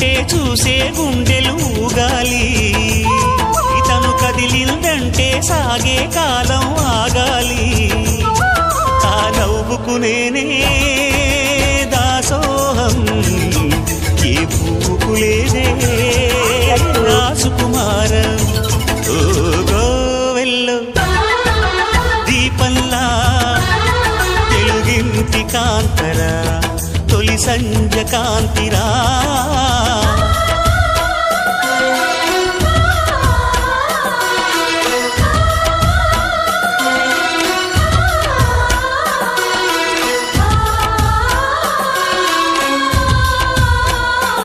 ఉంటే చూసే గుండెలు ఊగాలి, ఇతను కదిలిందంటే సాగే కాలం ఆగాలి. ఆ నవ్వుకు నేనే దాసోహం, ఏ పువ్వుకు లేదే రాసుకుమారం. ఓ గోవెల్లో దీపంలా తెలుగింటి కాంతరా, తొలి సంధ్య కాంతిరా.